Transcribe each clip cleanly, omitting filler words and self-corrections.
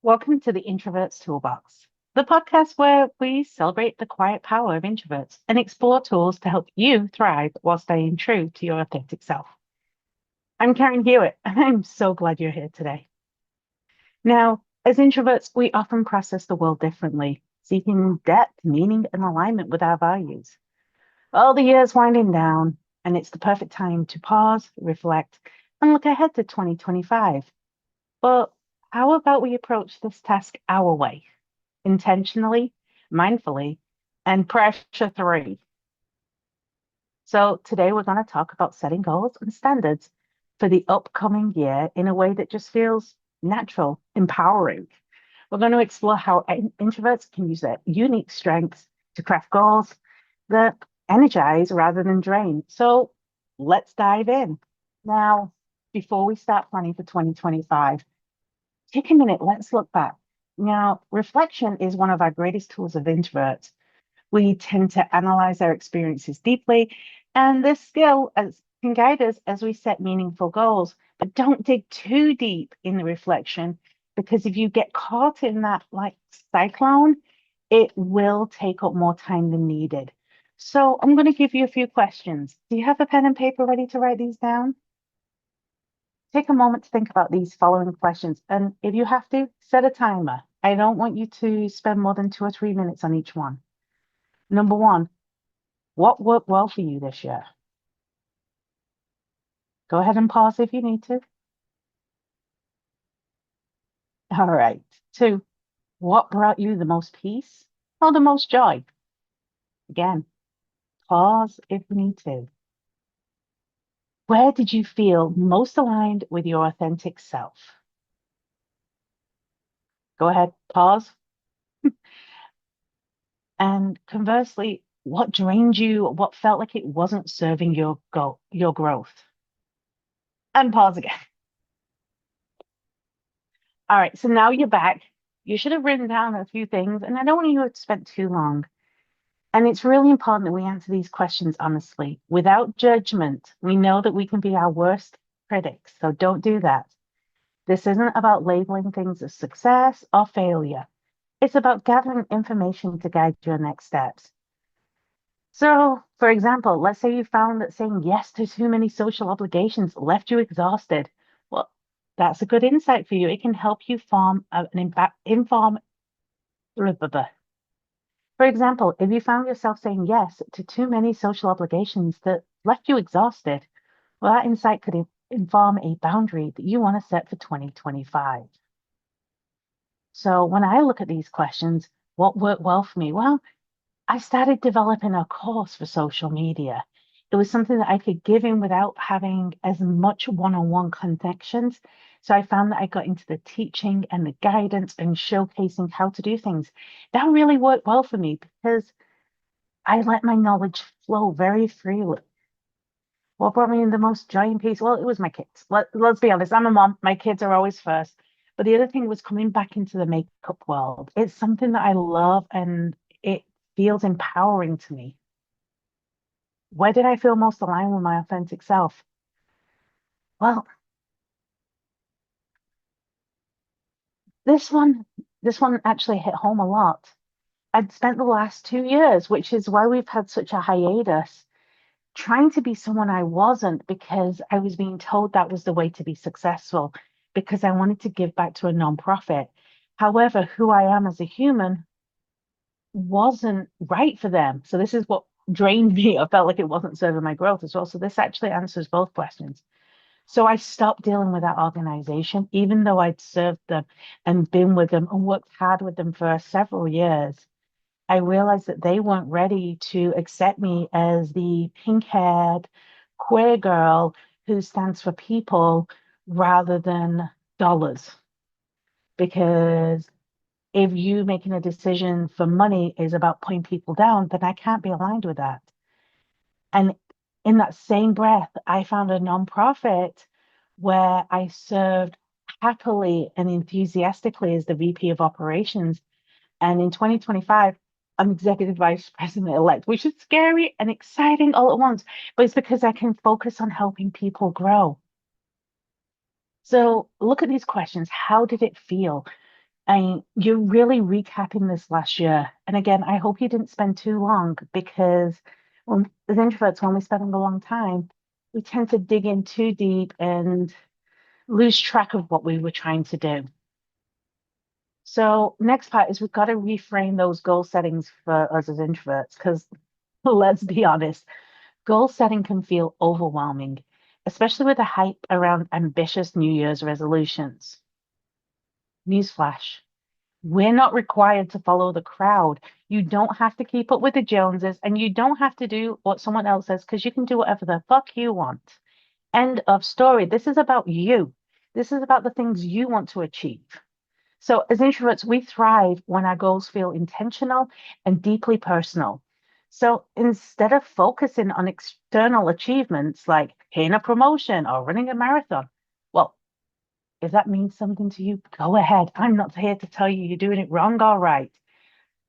Welcome to the Introverts Toolbox, the podcast where we celebrate the quiet power of introverts and explore tools to help you thrive while staying true to your authentic self. I'm Karen Hewitt, and I'm so glad you're here today. Now, as introverts, we often process the world differently, seeking depth, meaning, and alignment with our values. Well, the year's winding down, and it's the perfect time to pause, reflect, and look ahead to 2025. But how about we approach this task our way? Intentionally, mindfully, and pressure free. So, today we're going to talk about setting goals and standards for the upcoming year in a way that just feels natural, empowering. We're going to explore how introverts can use their unique strengths to craft goals that energize rather than drain. So, let's dive in. Now, before we start planning for 2025, take a minute, let's look back. Now, reflection is one of our greatest tools of introverts. We tend to analyze our experiences deeply, and this can guide us as we set meaningful goals. But don't dig too deep in the reflection, because if you get caught in that like cyclone, it will take up more time than needed. So I'm going to give you a few questions. Do you have a pen and paper ready to write these down? Take a moment to think about these following questions. And if you have to, set a timer. I don't want you to spend more than 2 or 3 minutes on each one. Number one, what worked well for you this year? Go ahead and pause if you need to. All right. Two, what brought you the most peace or the most joy? Again, pause if you need to. Where did you feel most aligned with your authentic self? Go ahead, pause. And conversely, what drained you? What felt like it wasn't serving your goal, your growth? And pause again. All right, so now you're back. You should have written down a few things, and I don't want you to spend too long. And it's really important that we answer these questions honestly, without judgment. We know that we can be our worst critics, so don't do that. This isn't about labeling things as success or failure. It's about gathering information to guide your next steps. So, for example, let's say you found that saying yes to too many social obligations left you exhausted. Well, that's a good insight for you. It can help you form an inform. For example, if you found yourself saying yes to too many social obligations that left you exhausted, well, that insight could inform a boundary that you want to set for 2025. So when I look at these questions, what worked well for me? Well, I started developing a course for social media. It was something that I could give in without having as much one-on-one connections. So I found that I got into the teaching and the guidance and showcasing how to do things. That really worked well for me because I let my knowledge flow very freely. What brought me in the most joy and peace? Well, it was my kids. Let's be honest, I'm a mom. My kids are always first. But the other thing was coming back into the makeup world. It's something that I love and it feels empowering to me. Where did I feel most aligned with my authentic self? Well, this one, this one actually hit home a lot. I'd spent the last 2 years, which is why we've had such a hiatus, trying to be someone I wasn't because I was being told that was the way to be successful, because I wanted to give back to a nonprofit. However, who I am as a human wasn't right for them. So this is what drained me. I felt like it wasn't serving my growth as well. So this actually answers both questions. So I stopped dealing with that organization, even though I'd served them and been with them and worked hard with them for several years. I realized that they weren't ready to accept me as the pink-haired queer girl who stands for people rather than dollars. Because if you making a decision for money is about putting people down, then I can't be aligned with that. And in that same breath, I found a nonprofit where I served happily and enthusiastically as the VP of operations. And in 2025, I'm executive vice president elect, which is scary and exciting all at once, but it's because I can focus on helping people grow. So look at these questions. How did it feel? And you're really recapping this last year. And again, I hope you didn't spend too long because as introverts, when we spend a long time, we tend to dig in too deep and lose track of what we were trying to do. So, next part is we've got to reframe those goal settings for us as introverts because let's be honest, goal setting can feel overwhelming, especially with the hype around ambitious New Year's resolutions. Newsflash. We're not required to follow the crowd. You don't have to keep up with the Joneses and you don't have to do what someone else says because you can do whatever the fuck you want. End of story. This is about you. This is about the things you want to achieve. So, as introverts, we thrive when our goals feel intentional and deeply personal. So, instead of focusing on external achievements like hitting a promotion or running a marathon, well, if that means something to you, go ahead. I'm not here to tell you you're doing it wrong or right.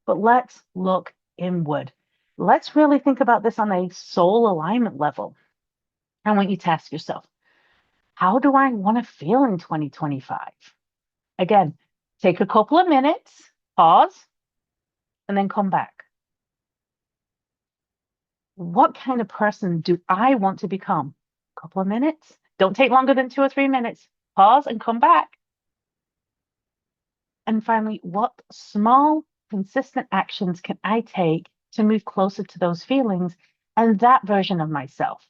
But let's look inward. Let's really think about this on a soul alignment level. I want you to ask yourself, how do I want to feel in 2025? Again, take a couple of minutes, pause, and then come back. What kind of person do I want to become? A couple of minutes. Don't take longer than 2 or 3 minutes. Pause and come back. And finally, what small, consistent actions can I take to move closer to those feelings and that version of myself?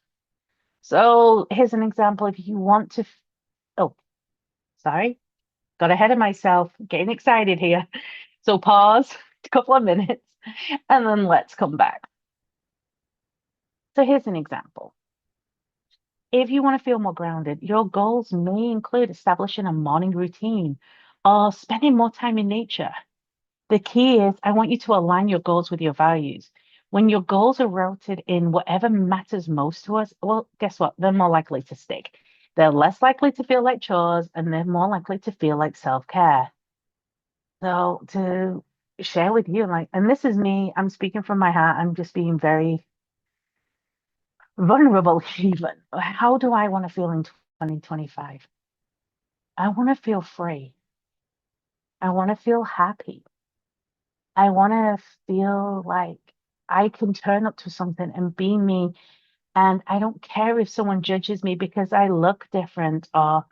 So here's an example. If you want to, oh, sorry, got ahead of myself, getting excited here. So pause a couple of minutes and then let's come back. So here's an example. If you want to feel more grounded, your goals may include establishing a morning routine or spending more time in nature. The key is I want you to align your goals with your values. When your goals are rooted in whatever matters most to us, well, guess what? They're more likely to stick. They're less likely to feel like chores and they're more likely to feel like self-care. So to share with you, like, and this is me, I'm speaking from my heart. I'm just being very vulnerable even. How do I want to feel in 2025? I want to feel free. I want to feel happy. I want to feel like I can turn up to something and be me. And I don't care if someone judges me because I look different or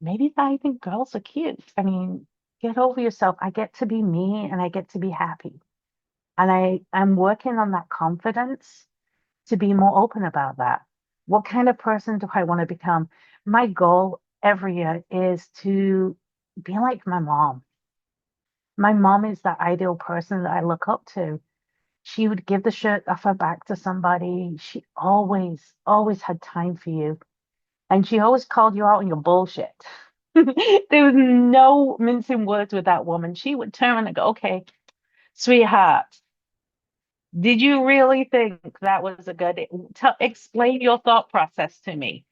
maybe I think girls are cute. I mean, get over yourself. I get to be me and I get to be happy. And I'm working on that confidence to be more open about that. What kind of person do I want to become? My goal every year is to be like my mom. My mom is that ideal person that I look up to. She would give the shirt off her back to somebody. She always, always had time for you. And she always called you out on your bullshit. There was no mincing words with that woman. She would turn and go, okay, sweetheart, did you really think that was a good, explain your thought process to me.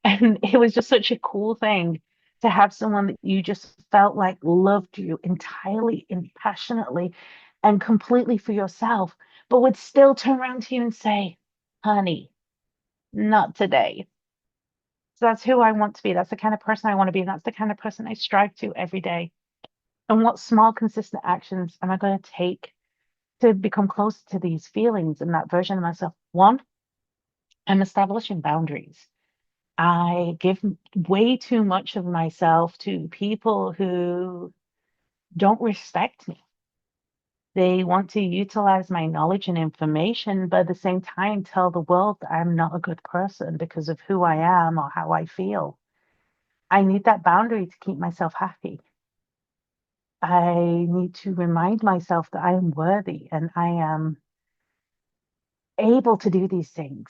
And it was just such a cool thing to have someone that you just felt like loved you entirely and passionately and completely for yourself, but would still turn around to you and say, honey, not today. So that's who I want to be. That's the kind of person I want to be. And that's the kind of person I strive to every day. And what small, consistent actions am I going to take to become closer to these feelings and that version of myself? One, I'm establishing boundaries. I give way too much of myself to people who don't respect me. They want to utilize my knowledge and information, but at the same time tell the world that I'm not a good person because of who I am or how I feel. I need that boundary to keep myself happy. I need to remind myself that I am worthy and I am able to do these things.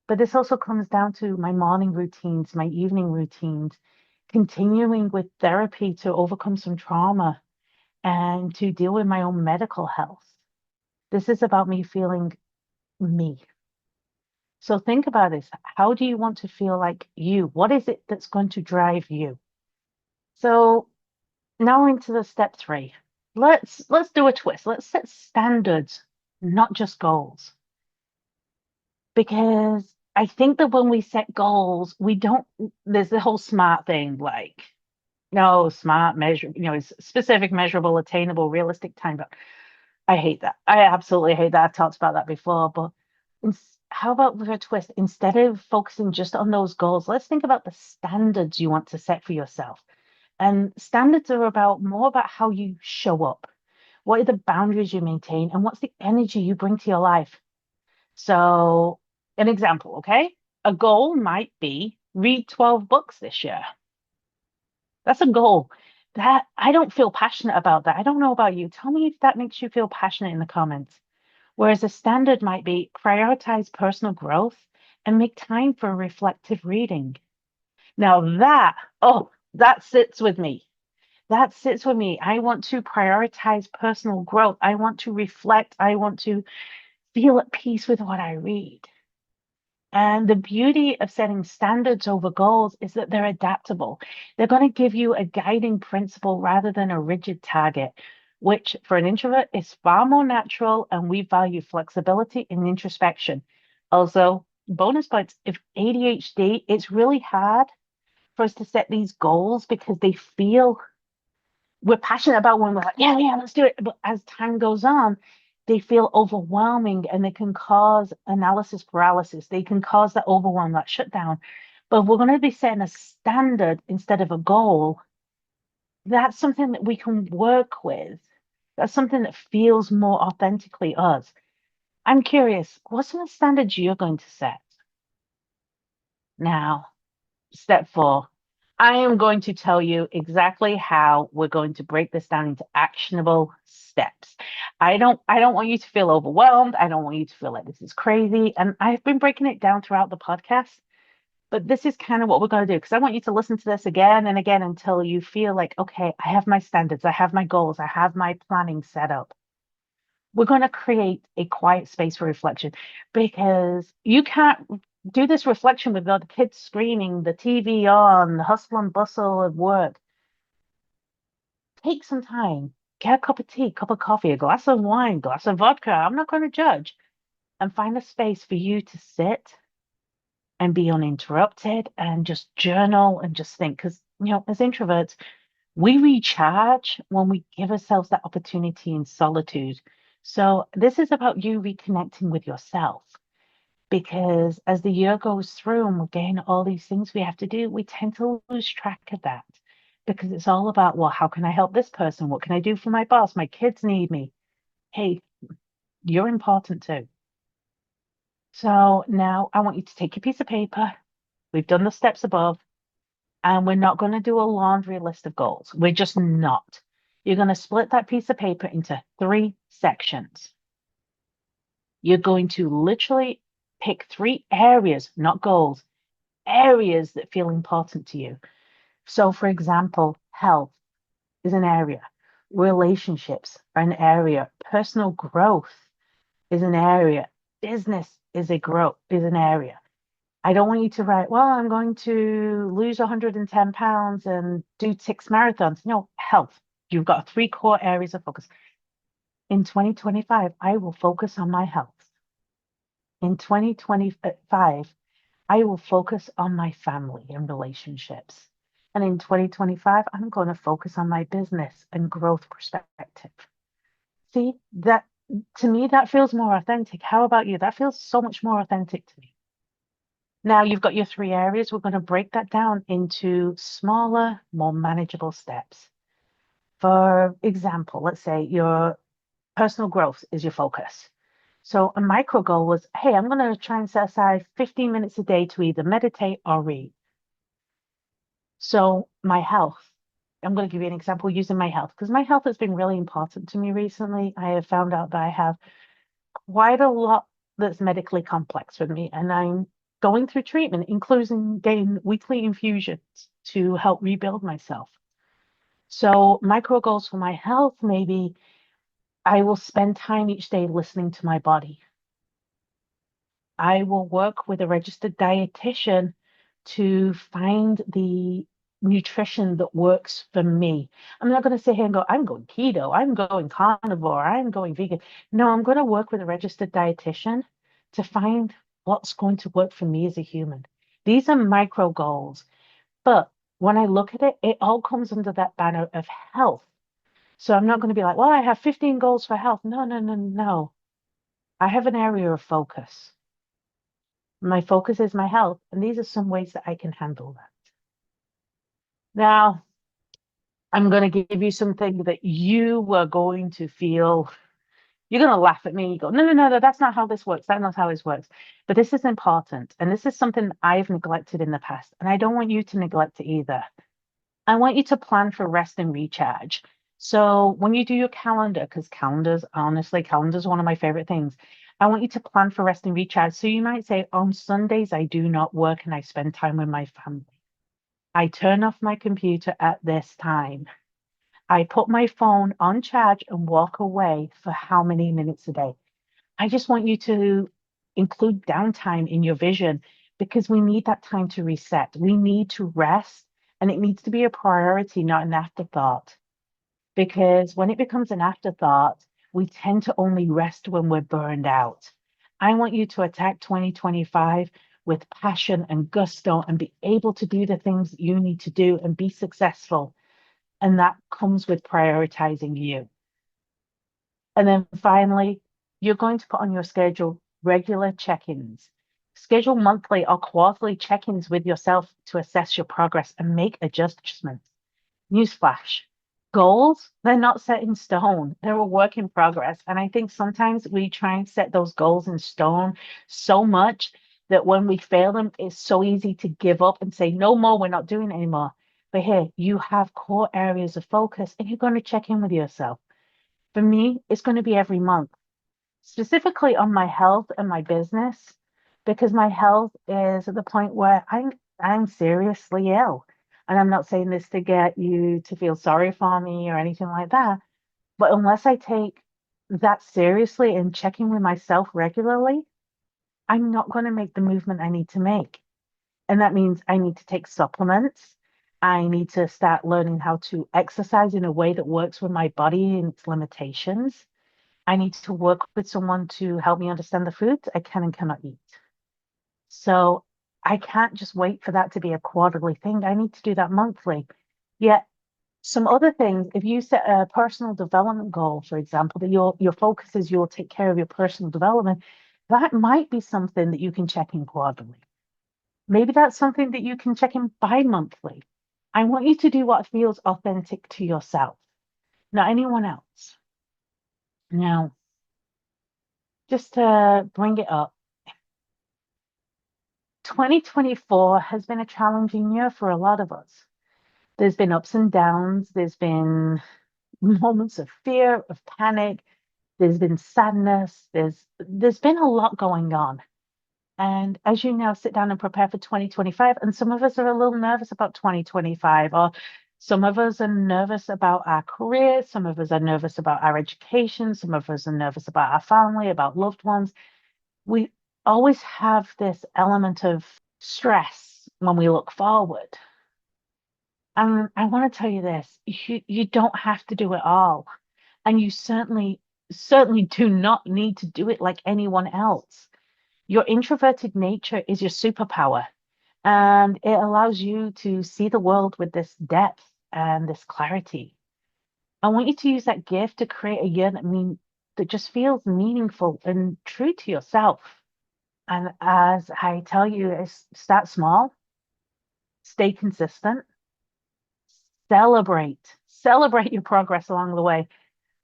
But this also comes down to my morning routines, my evening routines, continuing with therapy to overcome some trauma and to deal with my own medical health. This is about me feeling me. So think about this. How do you want to feel like you? What is it that's going to drive you? So now into the step three. Let's do a twist. Let's set standards, not just goals. Because I think that when we set goals, we don't, there's the whole smart thing, like No, smart, measure, it's specific, measurable, attainable, realistic time. But I hate that. I absolutely hate that. I've talked about that before. But how about with a twist? Instead of focusing just on those goals, let's think about the standards you want to set for yourself. And standards are about more about how you show up. What are the boundaries you maintain, and what's the energy you bring to your life? So, an example, okay? A goal might be read 12 books this year. That's a goal. That I don't feel passionate about that. I don't know about you. Tell me if that makes you feel passionate in the comments. Whereas a standard might be prioritize personal growth and make time for reflective reading. Now that sits with me. That sits with me. I want to prioritize personal growth. I want to reflect. I want to feel at peace with what I read. And the beauty of setting standards over goals is that they're adaptable. They're going to give you a guiding principle rather than a rigid target, which for an introvert is far more natural, and we value flexibility and introspection. Also, bonus points, if ADHD, it's really hard for us to set these goals because they feel we're passionate about when we're like, yeah, yeah, let's do it. But as time goes on, they feel overwhelming and they can cause analysis paralysis. They can cause that overwhelm, that shutdown. But if we're going to be setting a standard instead of a goal, that's something that we can work with. That's something that feels more authentically us. I'm curious, what's some of the standards you're going to set now? Step four, I am going to tell you exactly how we're going to break this down into actionable steps. I don't want you to feel overwhelmed. I don't want you to feel like this is crazy. And I've been breaking it down throughout the podcast, but this is kind of what we're going to do because I want you to listen to this again and again until you feel like, okay, I have my standards, I have my goals, I have my planning set up. We're going to create a quiet space for reflection because you can't do this reflection with the kids screaming, the TV on, the hustle and bustle of work. Take some time, get a cup of tea, cup of coffee, a glass of wine, glass of vodka. I'm not going to judge. And find a space for you to sit and be uninterrupted and just journal and just think. Because, as introverts, we recharge when we give ourselves that opportunity in solitude. So, this is about you reconnecting with yourself because as the year goes through and we're getting all these things we have to do, we tend to lose track of that because it's all about, well, how can I help this person? What can I do for my boss? My kids need me. Hey, you're important too. So, now I want you to take your piece of paper. We've done the steps above. And we're not going to do a laundry list of goals. We're just not. You're going to split that piece of paper into three sections. You're going to literally pick three areas, not goals, areas that feel important to you. So, for example, health is an area, relationships are an area, personal growth is an area, business is an area. I don't want you to write, well, I'm going to lose 110 pounds and do 6 marathons. No, health. You've got three core areas of focus. In 2025, I will focus on my health. In 2025, I will focus on my family and relationships. And in 2025, I'm going to focus on my business and growth perspective. See, that to me, that feels more authentic. How about you? That feels so much more authentic to me. Now you've got your three areas. We're going to break that down into smaller, more manageable steps. For example, let's say your personal growth is your focus. So a micro goal was, hey, I'm going to try and set aside 15 minutes a day to either meditate or read. So my health, I'm going to give you an example using my health because my health has been really important to me recently. I have found out that I have quite a lot that's medically complex with me, and I'm going through treatment, including getting weekly infusions to help rebuild myself. So, micro goals for my health maybe I will spend time each day listening to my body. I will work with a registered dietitian to find the nutrition that works for me. I'm not going to sit here and go, I'm going keto, I'm going carnivore, I'm going vegan. No, I'm going to work with a registered dietitian to find what's going to work for me as a human. These are micro goals, but when I look at it, it all comes under that banner of health. So I'm not going to be like, well, I have 15 goals for health. No, no, no, no. I have an area of focus. My focus is my health, and these are some ways that I can handle that. Now, I'm going to give you something that you are going to feel. You're going to laugh at me. You go, no, no, no, no, that's not how this works. That's not how this works. But this is important. And this is something I've neglected in the past. And I don't want you to neglect it either. I want you to plan for rest and recharge. So when you do your calendar, because calendars, honestly, calendars are one of my favorite things. I want you to plan for rest and recharge. So you might say, on Sundays, I do not work and I spend time with my family. I turn off my computer at this time. I put my phone on charge and walk away for how many minutes a day? I just want you to include downtime in your vision because we need that time to reset. We need to rest, and it needs to be a priority, not an afterthought. Because when it becomes an afterthought, we tend to only rest when we're burned out. I want you to attack 2025 with passion and gusto and be able to do the things that you need to do and be successful. And that comes with prioritizing you. And then finally, you're going to put on your schedule regular check ins. Schedule monthly or quarterly check ins with yourself to assess your progress and make adjustments. Newsflash, goals, they're not set in stone, they're a work in progress. And I think sometimes we try and set those goals in stone so much that when we fail them, it's so easy to give up and say, no more, we're not doing it anymore. But here, you have core areas of focus and you're going to check in with yourself. For me, it's going to be every month, specifically on my health and my business, because my health is at the point where I'm seriously ill. And I'm not saying this to get you to feel sorry for me or anything like that. But unless I take that seriously and checking with myself regularly, I'm not going to make the movement I need to make. And that means I need to take supplements. I need to start learning how to exercise in a way that works with my body and its limitations. I need to work with someone to help me understand the foods I can and cannot eat. So I can't just wait for that to be a quarterly thing. I need to do that monthly. Yet some other things, if you set a personal development goal, for example, that your focus is you'll take care of your personal development, that might be something that you can check in quarterly. Maybe that's something that you can check in bi-monthly. I want you to do what feels authentic to yourself, not anyone else. Now, just to bring it up, 2024 has been a challenging year for a lot of us. There's been ups and downs, there's been moments of fear, of panic, there's been sadness, there's been a lot going on. And as you now sit down and prepare for 2025, and some of us are a little nervous about 2025, or some of us are nervous about our career, some of us are nervous about our education, some of us are nervous about our family, about loved ones. We always have this element of stress when we look forward. And I want to tell you this, you don't have to do it all. And you certainly do not need to do it like anyone else. Your introverted nature is your superpower, and it allows you to see the world with this depth and this clarity. I want you to use that gift to create a year that just feels meaningful and true to yourself. And as I tell you, is start small, stay consistent, celebrate your progress along the way.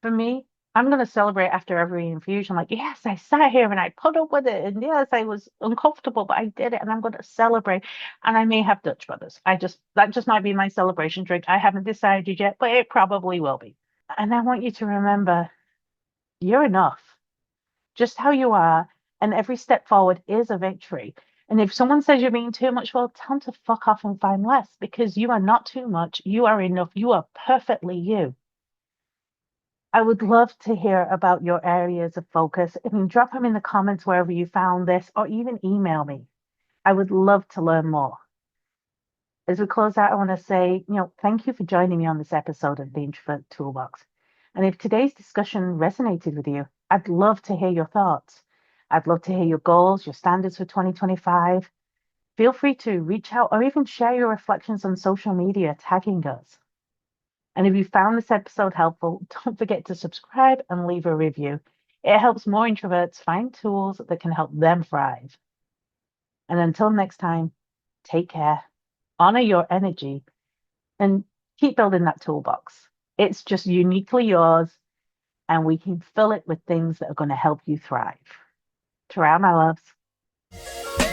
For me, I'm going to celebrate after every infusion. Like, yes, I sat here and I put up with it. And yes, I was uncomfortable, but I did it. And I'm going to celebrate. And I may have Dutch Brothers. That just might be my celebration drink. I haven't decided yet, but it probably will be. And I want you to remember you're enough, just how you are. And every step forward is a victory. And if someone says you're being too much, well, tell them to fuck off and find less because you are not too much. You are enough. You are perfectly you. I would love to hear about your areas of focus. I mean, drop them in the comments wherever you found this, or even email me. I would love to learn more. As we close out, I want to say, thank you for joining me on this episode of the Introvert Toolbox. And if today's discussion resonated with you, I'd love to hear your thoughts. I'd love to hear your goals, your standards for 2025. Feel free to reach out or even share your reflections on social media, tagging us. And if you found this episode helpful, don't forget to subscribe and leave a review. It helps more introverts find tools that can help them thrive. And until next time, take care, honor your energy, and keep building that toolbox. It's just uniquely yours, and we can fill it with things that are going to help you thrive. Ta-ra, my loves.